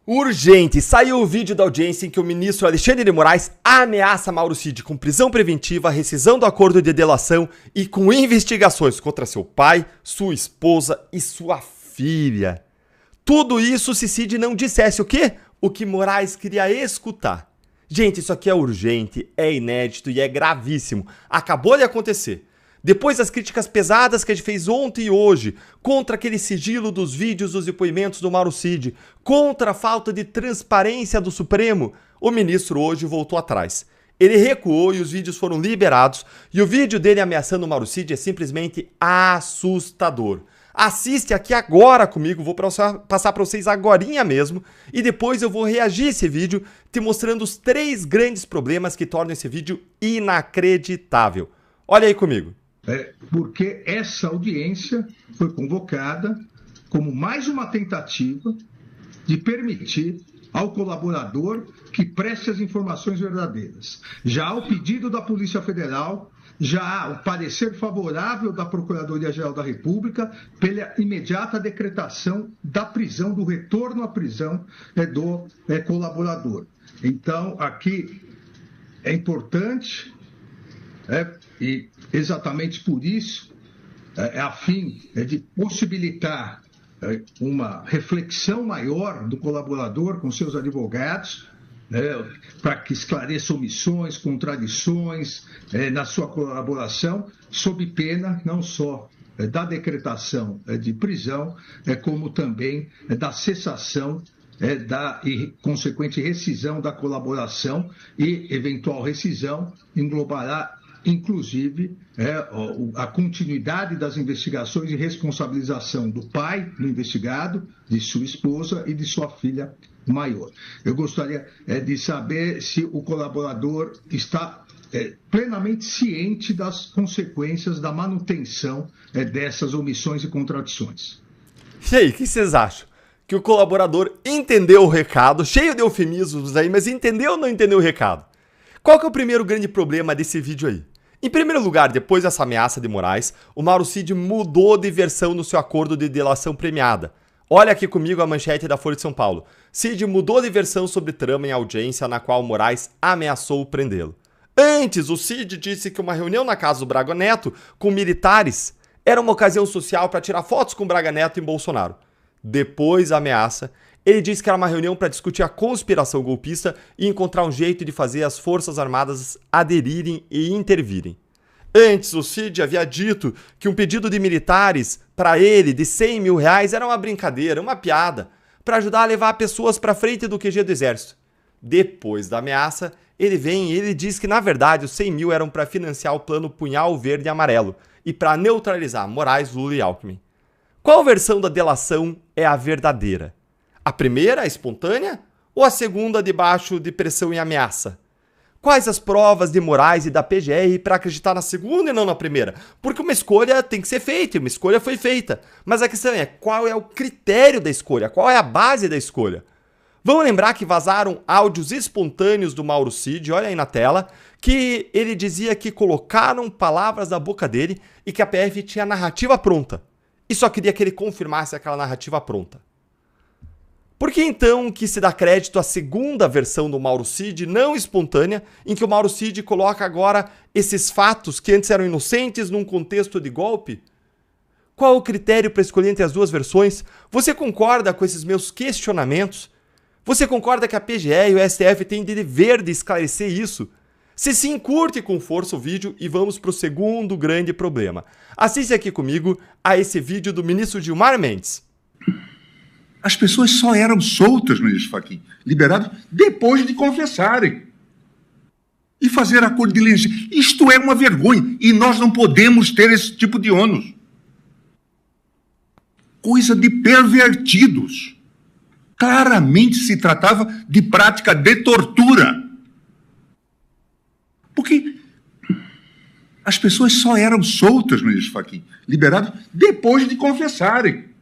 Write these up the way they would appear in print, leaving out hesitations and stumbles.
Urgente! Saiu o vídeo da audiência em que o ministro Alexandre de Moraes ameaça Mauro Cid com prisão preventiva, rescisão do acordo de delação e com investigações contra seu pai, sua esposa e sua filha. Tudo isso se Cid não dissesse o quê? O que Moraes queria escutar. Gente, isso aqui é urgente, é inédito e é gravíssimo. Acabou de acontecer. Depois das críticas pesadas que a gente fez ontem e hoje, contra aquele sigilo dos vídeos dos depoimentos do Mauro Cid, contra a falta de transparência do Supremo, o ministro hoje voltou atrás. Ele recuou e os vídeos foram liberados, e o vídeo dele ameaçando o Mauro Cid é simplesmente assustador. Assiste aqui agora comigo, vou passar para vocês agorinha mesmo, e depois eu vou reagir a esse vídeo, te mostrando os 3 grandes problemas que tornam esse vídeo inacreditável. Olha aí comigo. Porque essa audiência foi convocada como mais uma tentativa de permitir ao colaborador que preste as informações verdadeiras. Já há o pedido da Polícia Federal, já há o parecer favorável da Procuradoria-Geral da República pela imediata decretação da prisão, do retorno à prisão do colaborador. Então, aqui é importante... E exatamente por isso, a fim de possibilitar uma reflexão maior do colaborador com seus advogados, para que esclareça omissões, contradições na sua colaboração, sob pena não só da decretação de prisão, como também da cessação e consequente rescisão da colaboração, e eventual rescisão englobará inclusive a continuidade das investigações e responsabilização do pai do investigado, de sua esposa e de sua filha maior. Eu gostaria de saber se o colaborador está plenamente ciente das consequências da manutenção dessas omissões e contradições. E aí, o que vocês acham? Que o colaborador entendeu o recado, cheio de eufemismos aí, mas entendeu ou não entendeu o recado? Qual que é o primeiro grande problema desse vídeo aí? Em primeiro lugar, depois dessa ameaça de Moraes, o Mauro Cid mudou de versão no seu acordo de delação premiada. Olha aqui comigo a manchete da Folha de São Paulo. Cid mudou de versão sobre trama em audiência na qual Moraes ameaçou prendê-lo. Antes, o Cid disse que uma reunião na casa do Braga Neto com militares era uma ocasião social para tirar fotos com Braga Neto e Bolsonaro. Depois da ameaça, ele disse que era uma reunião para discutir a conspiração golpista e encontrar um jeito de fazer as Forças Armadas aderirem e intervirem. Antes, o Cid havia dito que um pedido de militares para ele de R$100 mil era uma brincadeira, uma piada, para ajudar a levar pessoas para frente do QG do Exército. Depois da ameaça, ele vem e ele diz que, na verdade, os 100 mil eram para financiar o plano Punhal Verde e Amarelo e para neutralizar Moraes, Lula e Alckmin. Qual versão da delação é a verdadeira? A primeira, a espontânea, ou a segunda, debaixo de pressão e ameaça? Quais as provas de Moraes e da PGR para acreditar na segunda e não na primeira? Porque uma escolha tem que ser feita, e uma escolha foi feita. Mas a questão é, qual é o critério da escolha? Qual é a base da escolha? Vamos lembrar que vazaram áudios espontâneos do Mauro Cid, olha aí na tela, que ele dizia que colocaram palavras da boca dele e que a PF tinha a narrativa pronta. E só queria que ele confirmasse aquela narrativa pronta. Por que então que se dá crédito à segunda versão do Mauro Cid, não espontânea, em que o Mauro Cid coloca agora esses fatos que antes eram inocentes num contexto de golpe? Qual o critério para escolher entre as duas versões? Você concorda com esses meus questionamentos? Você concorda que a PGR e o STF têm de dever de esclarecer isso? Se sim, curte com força o vídeo e vamos para o segundo grande problema. Assiste aqui comigo a esse vídeo do ministro Gilmar Mendes. As pessoas só eram soltas, ministro Fachin, liberadas depois de confessarem. E fazer acordo de leniência. Isto é uma vergonha e nós não podemos ter esse tipo de ônus. Coisa de pervertidos. Claramente se tratava de prática de tortura. Porque as pessoas só eram soltas, ministro Fachin, liberadas depois de confessarem.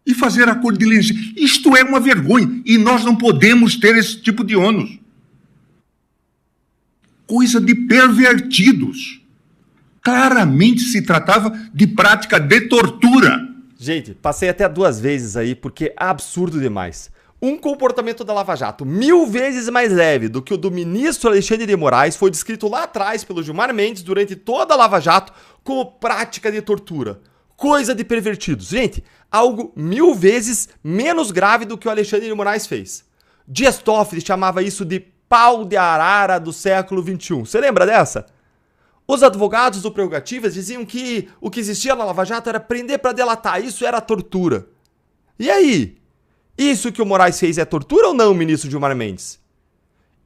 E fazer acordo de leniência. Isto é uma vergonha e nós não podemos ter esse tipo de ônus. Coisa de pervertidos. Claramente se tratava de prática de tortura. Gente, passei até 2 vezes aí porque é absurdo demais. Um comportamento da Lava Jato 1000 vezes mais leve do que o do ministro Alexandre de Moraes foi descrito lá atrás pelo Gilmar Mendes durante toda a Lava Jato como prática de tortura, coisa de pervertidos. Gente, algo 1000 vezes menos grave do que o Alexandre de Moraes fez. Dias Toffoli chamava isso de pau de arara do século XXI. Você lembra dessa? Os advogados do Prerrogativas diziam que o que existia na Lava Jato era prender para delatar, isso era tortura. E aí? Isso que o Moraes fez é tortura ou não, ministro Gilmar Mendes?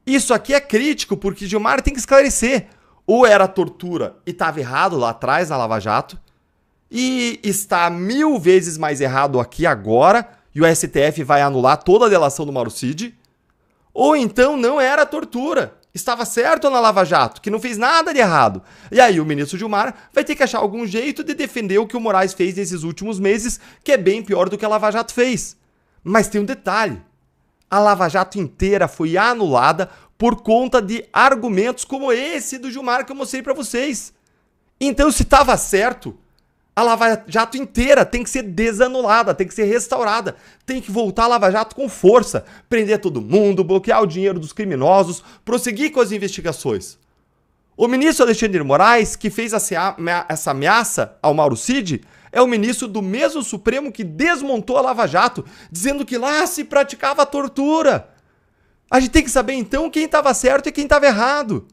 Isso aqui é crítico porque Gilmar tem que esclarecer. Ou era tortura e estava errado lá atrás na Lava Jato, e está 1000 vezes mais errado aqui agora, e o STF vai anular toda a delação do Mauro Cid, ou então não era tortura, estava certo na Lava Jato, que não fez nada de errado. E aí o ministro Gilmar vai ter que achar algum jeito de defender o que o Moraes fez nesses últimos meses, que é bem pior do que a Lava Jato fez. Mas tem um detalhe, a Lava Jato inteira foi anulada por conta de argumentos como esse do Gilmar que eu mostrei para vocês. Então se estava certo, a Lava Jato inteira tem que ser desanulada, tem que ser restaurada, tem que voltar a Lava Jato com força, prender todo mundo, bloquear o dinheiro dos criminosos, prosseguir com as investigações. O ministro Alexandre de Moraes, que fez essa ameaça ao Mauro Cid, é o ministro do mesmo Supremo que desmontou a Lava Jato, dizendo que lá se praticava tortura. A gente tem que saber então quem estava certo e quem estava errado.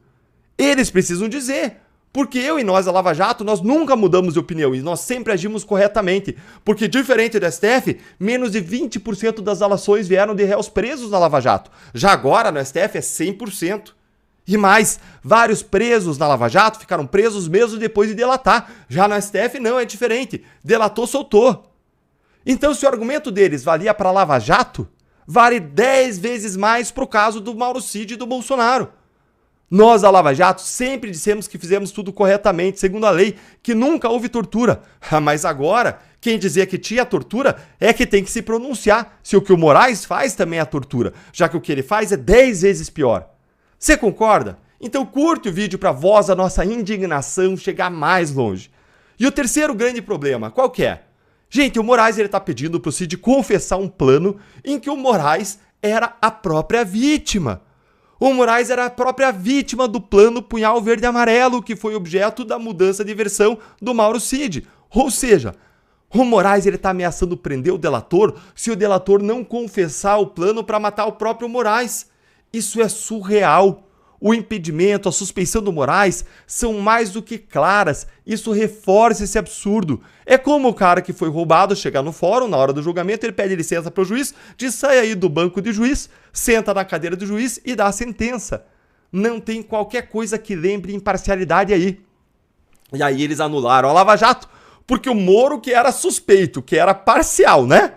Eles precisam dizer. Porque eu e nós, a Lava Jato, nós nunca mudamos de opinião e nós sempre agimos corretamente. Porque, diferente do STF, menos de 20% das delações vieram de réus presos na Lava Jato. Já agora, no STF, é 100%. E mais, vários presos na Lava Jato ficaram presos mesmo depois de delatar. Já no STF, não, é diferente. Delatou, soltou. Então, se o argumento deles valia para a Lava Jato, vale 10 vezes mais para o caso do Mauro Cid e do Bolsonaro. Nós, da Lava Jato, sempre dissemos que fizemos tudo corretamente, segundo a lei, que nunca houve tortura. Mas agora, quem dizia que tinha tortura é que tem que se pronunciar se o que o Moraes faz também é tortura, já que o que ele faz é 10 vezes pior. Você concorda? Então curte o vídeo para voz da nossa indignação chegar mais longe. E o terceiro grande problema, qual que é? Gente, o Moraes está pedindo para o Cid confessar um plano em que o Moraes era a própria vítima. O Moraes era a própria vítima do plano Punhal Verde e Amarelo, que foi objeto da mudança de versão do Mauro Cid. Ou seja, o Moraes está ameaçando prender o delator se o delator não confessar o plano para matar o próprio Moraes. Isso é surreal. O impedimento, a suspeição do Moraes são mais do que claras. Isso reforça esse absurdo. É como o cara que foi roubado chegar no fórum, na hora do julgamento, ele pede licença para o juiz, diz sai aí do banco de juiz, senta na cadeira do juiz e dá a sentença. Não tem qualquer coisa que lembre imparcialidade aí. E aí eles anularam a Lava Jato, porque o Moro que era suspeito, que era parcial, né?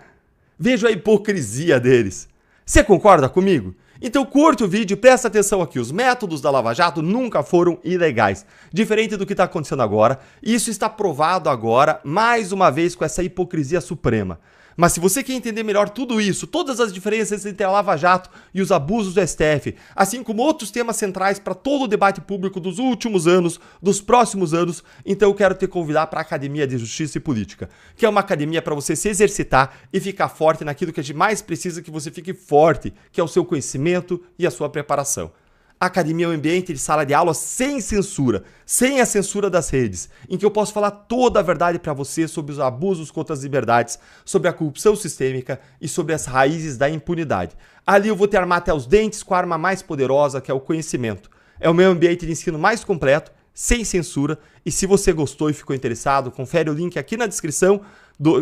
Veja a hipocrisia deles. Você concorda comigo? Então curte o vídeo e presta atenção aqui, os métodos da Lava Jato nunca foram ilegais, diferente do que está acontecendo agora, e isso está provado agora, mais uma vez, com essa hipocrisia suprema. Mas se você quer entender melhor tudo isso, todas as diferenças entre a Lava Jato e os abusos do STF, assim como outros temas centrais para todo o debate público dos últimos anos, dos próximos anos, então eu quero te convidar para a Academia de Justiça e Política, que é uma academia para você se exercitar e ficar forte naquilo que a gente mais precisa que você fique forte, que é o seu conhecimento e a sua preparação. A academia é um ambiente de sala de aula sem censura, sem a censura das redes, em que eu posso falar toda a verdade para você sobre os abusos contra as liberdades, sobre a corrupção sistêmica e sobre as raízes da impunidade. Ali eu vou te armar até os dentes com a arma mais poderosa, que é o conhecimento. É o meu ambiente de ensino mais completo, sem censura, e se você gostou e ficou interessado, confere o link aqui na descrição,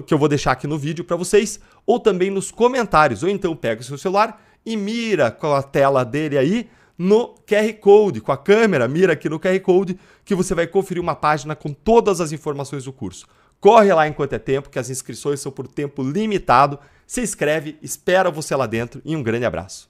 que eu vou deixar aqui no vídeo para vocês, ou também nos comentários, ou então pega o seu celular e mira com a tela dele aí, no QR Code, com a câmera, mira aqui no QR Code, que você vai conferir uma página com todas as informações do curso. Corre lá enquanto é tempo, que as inscrições são por tempo limitado. Se inscreve, espera você lá dentro e um grande abraço.